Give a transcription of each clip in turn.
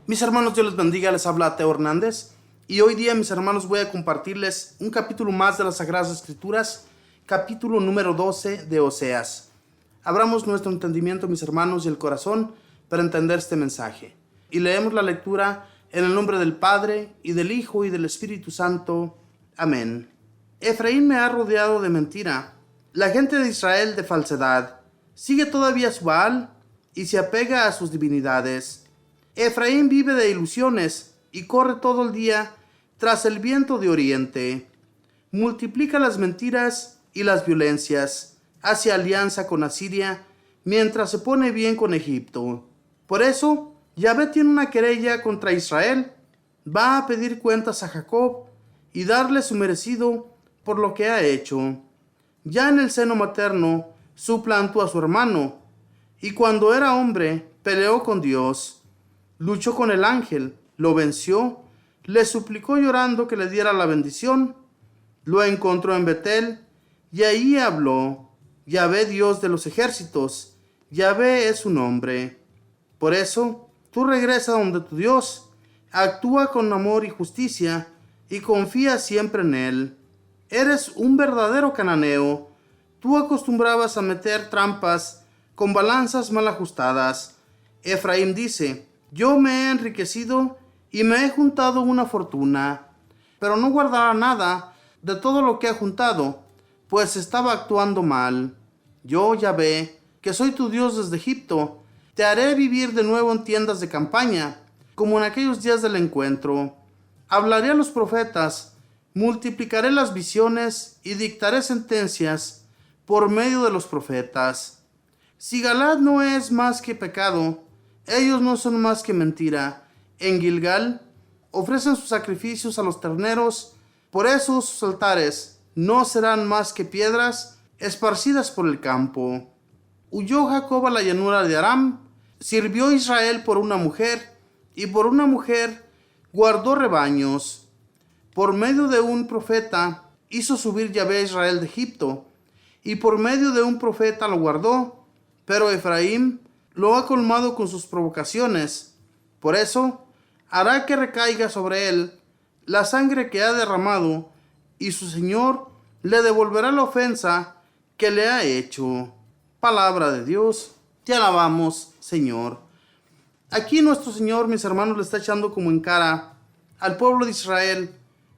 Mis hermanos, Dios les bendiga, les habla Teo Hernández y hoy día, mis hermanos, voy a compartirles un capítulo más de las Sagradas Escrituras, capítulo número 12 de Oseas. Abramos nuestro entendimiento, mis hermanos, y el corazón para entender este mensaje. Y leemos la lectura en el nombre del Padre, y del Hijo, y del Espíritu Santo. Amén. Efraín me ha rodeado de mentira, la gente de Israel de falsedad. Sigue todavía su Baal y se apega a sus divinidades. Efraín vive de ilusiones y corre todo el día tras el viento de oriente. Multiplica las mentiras y las violencias. Hace alianza con Asiria mientras se pone bien con Egipto. Por eso, Yahvé tiene una querella contra Israel. Va a pedir cuentas a Jacob y darle su merecido por lo que ha hecho. Ya en el seno materno suplantó a su hermano, y cuando era hombre peleó con Dios. Luchó con el ángel, lo venció, le suplicó llorando que le diera la bendición. Lo encontró en Betel, y ahí habló: Yahvé, Dios de los ejércitos, Yahvé es su nombre. Por eso, tú regresa donde tu Dios, actúa con amor y justicia, y confía siempre en Él. Eres un verdadero cananeo. Tú acostumbrabas a meter trampas con balanzas mal ajustadas. Efraín dice: yo me he enriquecido y me he juntado una fortuna, pero no guardará nada de todo lo que ha juntado, pues estaba actuando mal. Yo, Yahvé, que soy tu Dios desde Egipto, te haré vivir de nuevo en tiendas de campaña, como en aquellos días del encuentro. Hablaré a los profetas, multiplicaré las visiones y dictaré sentencias por medio de los profetas. Si Galaad no es más que pecado, ellos no son más que mentira. En Gilgal ofrecen sus sacrificios a los terneros, por eso sus altares no serán más que piedras esparcidas por el campo. Huyó Jacob a la llanura de Aram, sirvió Israel por una mujer, y por una mujer guardó rebaños. Por medio de un profeta hizo subir Yahvé a Israel de Egipto, y por medio de un profeta lo guardó, pero Efraín lo ha colmado con sus provocaciones. Por eso hará que recaiga sobre él la sangre que ha derramado, y su Señor le devolverá la ofensa que le ha hecho. Palabra de Dios, te alabamos, Señor. Aquí nuestro Señor, mis hermanos, le está echando como en cara al pueblo de Israel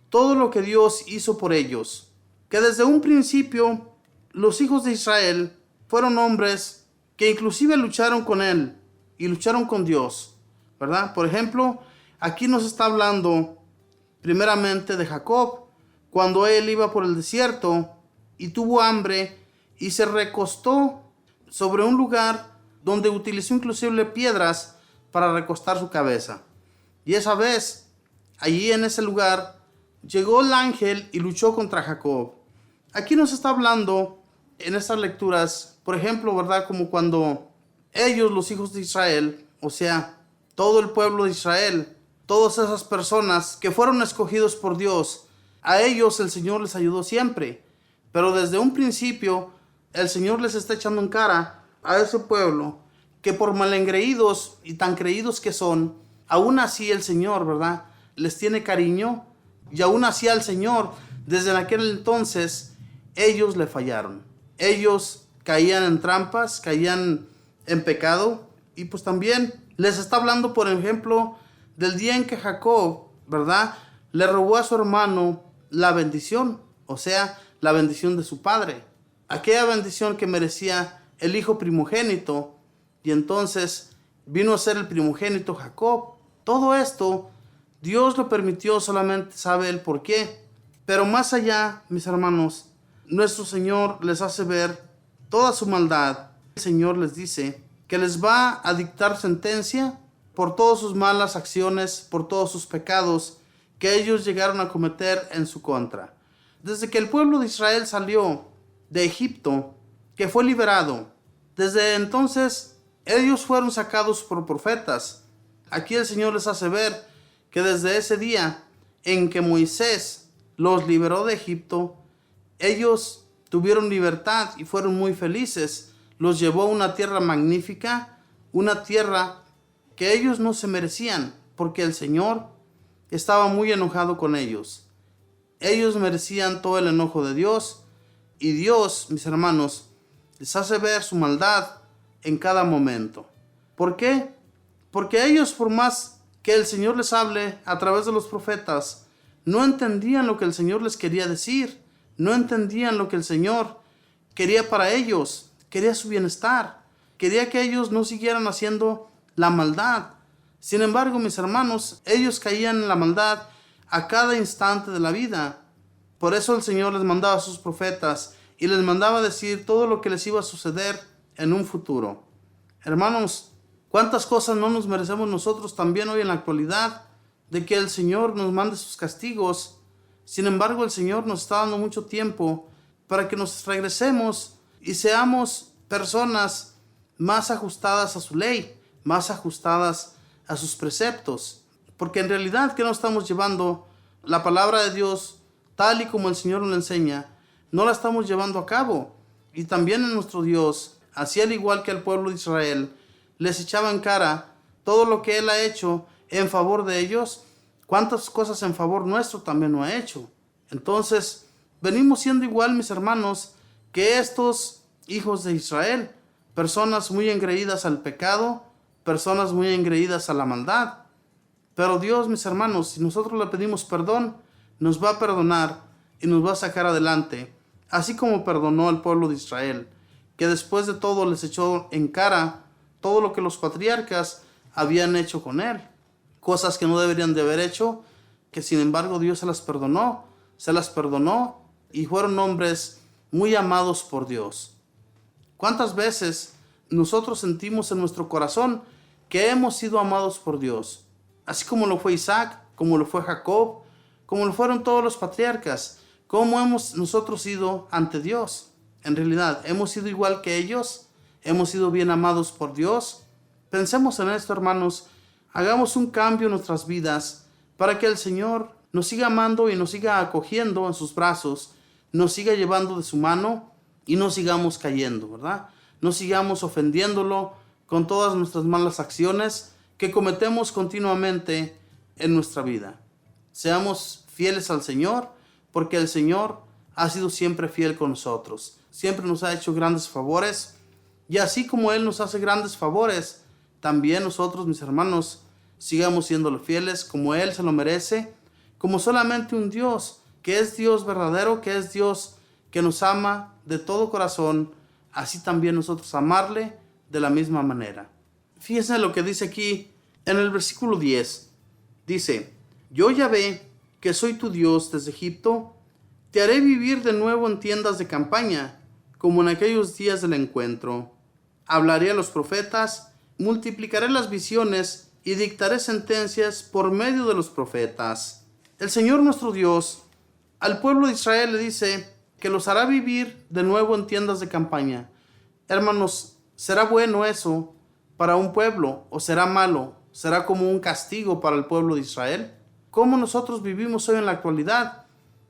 todo lo que Dios hizo por ellos. Que desde un principio los hijos de Israel fueron hombres que inclusive lucharon con Él y lucharon con Dios, ¿verdad? Por ejemplo, aquí nos está hablando primeramente de Jacob, cuando él iba por el desierto y tuvo hambre y se recostó sobre un lugar donde utilizó inclusive piedras para recostar su cabeza. Y esa vez, allí en ese lugar, llegó el ángel y luchó contra Jacob. Aquí nos está hablando en estas lecturas, por ejemplo, ¿verdad? Como cuando ellos, los hijos de Israel, o sea, todo el pueblo de Israel, todas esas personas que fueron escogidos por Dios, a ellos el Señor les ayudó siempre. Pero desde un principio, el Señor les está echando en cara a ese pueblo que por malengreídos y tan creídos que son, aún así el Señor, ¿verdad?, les tiene cariño, y aún así al Señor, desde aquel entonces, ellos le fallaron. Ellos caían en trampas, caían en pecado, y pues también les está hablando, por ejemplo, del día en que Jacob, ¿verdad?, le robó a su hermano la bendición, o sea, la bendición de su padre, aquella bendición que merecía el hijo primogénito, y entonces vino a ser el primogénito Jacob. Todo esto Dios lo permitió, solamente sabe el por qué. Pero más allá, mis hermanos, nuestro Señor les hace ver toda su maldad. El Señor les dice que les va a dictar sentencia por todas sus malas acciones, por todos sus pecados que ellos llegaron a cometer en su contra. Desde que el pueblo de Israel salió de Egipto, que fue liberado, desde entonces ellos fueron sacados por profetas. Aquí el Señor les hace ver que desde ese día en que Moisés los liberó de Egipto, ellos tuvieron libertad y fueron muy felices. Los llevó a una tierra magnífica, una tierra que ellos no se merecían. porque el Señor estaba muy enojado con ellos. Ellos merecían todo el enojo de Dios, y Dios, mis hermanos, les hace ver su maldad en cada momento. ¿Por qué? Porque ellos, por más que el Señor les hable a través de los profetas, no entendían lo que el Señor les quería decir, no entendían lo que el Señor quería para ellos, quería su bienestar, quería que ellos no siguieran haciendo la maldad. Sin embargo, mis hermanos, ellos caían en la maldad a cada instante de la vida. Por eso el Señor les mandaba a sus profetas y les mandaba decir todo lo que les iba a suceder en un futuro. Hermanos, ¿cuántas cosas no nos merecemos nosotros también hoy en la actualidad de que el Señor nos mande sus castigos? Sin embargo, el Señor nos está dando mucho tiempo para que nos regresemos y seamos personas más ajustadas a su ley, más ajustadas a sus preceptos. Porque en realidad que no estamos llevando la palabra de Dios tal y como el Señor nos la enseña, no la estamos llevando a cabo. Y también en nuestro Dios, así al igual que al pueblo de Israel, les echaba en cara todo lo que Él ha hecho en favor de ellos, cuántas cosas en favor nuestro también no ha hecho. Entonces, venimos siendo igual, mis hermanos, que estos hijos de Israel, personas muy engreídas al pecado, personas muy engreídas a la maldad. Pero Dios, mis hermanos, si nosotros le pedimos perdón, nos va a perdonar y nos va a sacar adelante, así como perdonó al pueblo de Israel, que después de todo les echó en cara todo lo que los patriarcas habían hecho con él, cosas que no deberían de haber hecho, que sin embargo Dios se las perdonó y fueron hombres muy amados por Dios. ¿Cuántas veces nosotros sentimos en nuestro corazón que hemos sido amados por Dios? Así como lo fue Isaac, como lo fue Jacob, como lo fueron todos los patriarcas. ¿Cómo hemos nosotros sido ante Dios? En realidad, ¿hemos sido igual que ellos? ¿Hemos sido bien amados por Dios? Pensemos en esto, hermanos. Hagamos un cambio en nuestras vidas para que el Señor nos siga amando y nos siga acogiendo en sus brazos, nos siga llevando de su mano y no sigamos cayendo, ¿verdad? No sigamos ofendiéndolo con todas nuestras malas acciones que cometemos continuamente en nuestra vida. Seamos fieles al Señor, porque el Señor ha sido siempre fiel con nosotros. Siempre nos ha hecho grandes favores, y así como Él nos hace grandes favores, también nosotros, mis hermanos, sigamos siéndole fieles como Él se lo merece, como solamente un Dios, que es Dios verdadero, que es Dios que nos ama de todo corazón, así también nosotros amarle de la misma manera. Fíjense lo que dice aquí en el versículo 10. Dice: Yo Yahvé, que soy tu Dios desde Egipto, te haré vivir de nuevo en tiendas de campaña, como en aquellos días del encuentro. Hablaré a los profetas, multiplicaré las visiones y dictaré sentencias por medio de los profetas. El Señor nuestro Dios al pueblo de Israel le dice que los hará vivir de nuevo en tiendas de campaña. Hermanos, ¿será bueno eso para un pueblo o será malo? ¿Será como un castigo para el pueblo de Israel? ¿Cómo nosotros vivimos hoy en la actualidad?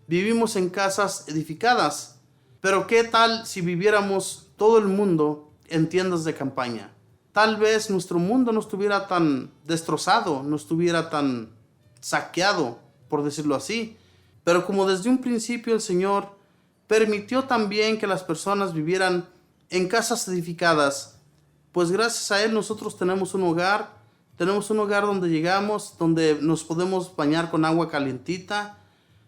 Vivimos en casas edificadas, pero ¿qué tal si viviéramos todo el mundo en tiendas de campaña? Tal vez nuestro mundo no estuviera tan destrozado, no estuviera tan saqueado, por decirlo así. Pero como desde un principio el Señor permitió también que las personas vivieran en casas edificadas, pues gracias a Él nosotros tenemos un hogar donde llegamos, donde nos podemos bañar con agua calientita.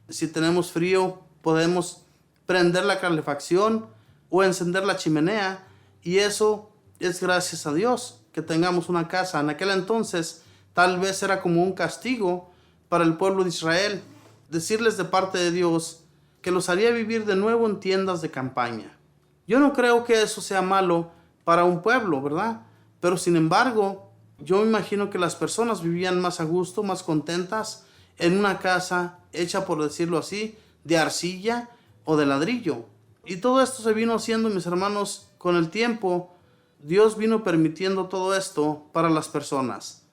Si tenemos frío, podemos prender la calefacción o encender la chimenea, y eso es gracias a Dios que tengamos una casa. En aquel entonces tal vez era como un castigo para el pueblo de Israel decirles de parte de Dios que los haría vivir de nuevo en tiendas de campaña. Yo no creo que eso sea malo para un pueblo, ¿verdad? Pero sin embargo, yo me imagino que las personas vivían más a gusto, más contentas en una casa hecha, por decirlo así, de arcilla o de ladrillo. Y todo esto se vino haciendo, mis hermanos, con el tiempo. Dios vino permitiendo todo esto para las personas.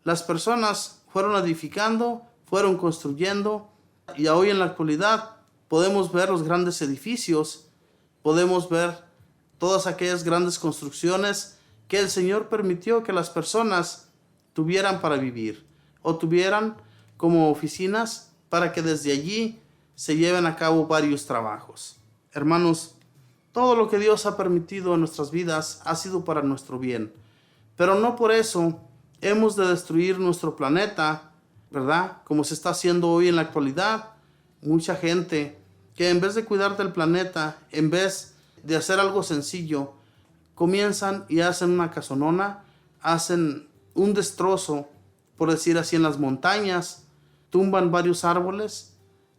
Las personas fueron edificando, fueron construyendo, y hoy en la actualidad podemos ver los grandes edificios, podemos ver todas aquellas grandes construcciones que el Señor permitió que las personas tuvieran para vivir. o tuvieran como oficinas para que desde allí se lleven a cabo varios trabajos. Hermanos, todo lo que Dios ha permitido en nuestras vidas ha sido para nuestro bien, pero no por eso hemos de destruir nuestro planeta, ¿verdad? Como se está haciendo hoy en la actualidad. Mucha gente que en vez de cuidar del planeta, en vez de hacer algo sencillo, comienzan y hacen una casonona, hacen un destrozo, por decir así, en las montañas, tumban varios árboles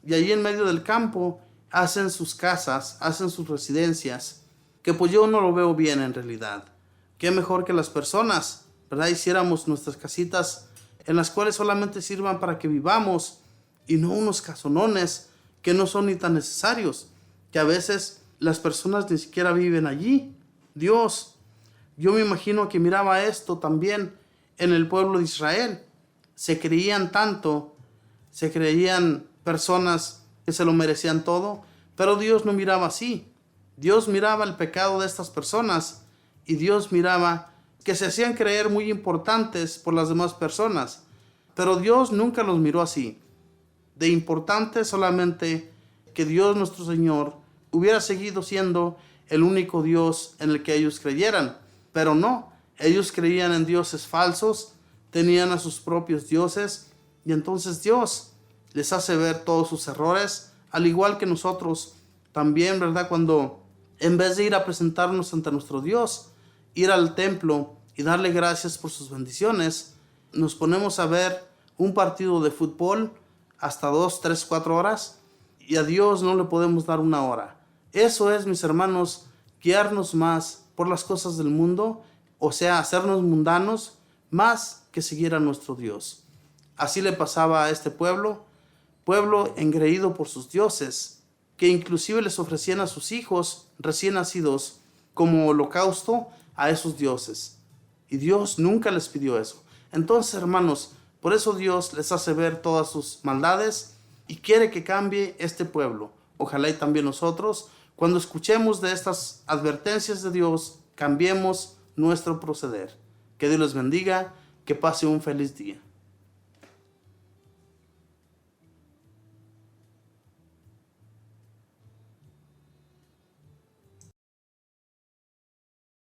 y allí en medio del campo hacen sus casas, hacen sus residencias, que pues yo no lo veo bien en realidad. Qué mejor que las personas, ¿verdad?, hiciéramos nuestras casitas en las cuales solamente sirvan para que vivamos y no unos casonones que no son ni tan necesarios, que a veces las personas ni siquiera viven allí. Dios, yo me imagino que miraba esto también en el pueblo de Israel. Se creían tanto, se creían personas que se lo merecían todo, pero Dios no miraba así. Dios miraba el pecado de estas personas y Dios miraba que se hacían creer muy importantes por las demás personas, pero Dios nunca los miró así. De importante solamente que Dios nuestro Señor hubiera seguido siendo el único Dios en el que ellos creyeran, pero no, ellos creían en dioses falsos, tenían a sus propios dioses y entonces Dios les hace ver todos sus errores, al igual que nosotros también, ¿verdad? Cuando en vez de ir a presentarnos ante nuestro Dios, ir al templo y darle gracias por sus bendiciones, nos ponemos a ver un partido de fútbol hasta 2, 3, 4 horas y a Dios no le podemos dar una hora. Eso es, mis hermanos, guiarnos más por las cosas del mundo, o sea, hacernos mundanos más que seguir a nuestro Dios. Así le pasaba a este pueblo engreído por sus dioses, que inclusive les ofrecían a sus hijos recién nacidos como holocausto a esos dioses. Y Dios nunca les pidió eso. Entonces, hermanos, por eso Dios les hace ver todas sus maldades y quiere que cambie este pueblo. Ojalá y también nosotros, cuando escuchemos de estas advertencias de Dios, cambiemos nuestro proceder. Que Dios les bendiga, que pase un feliz día.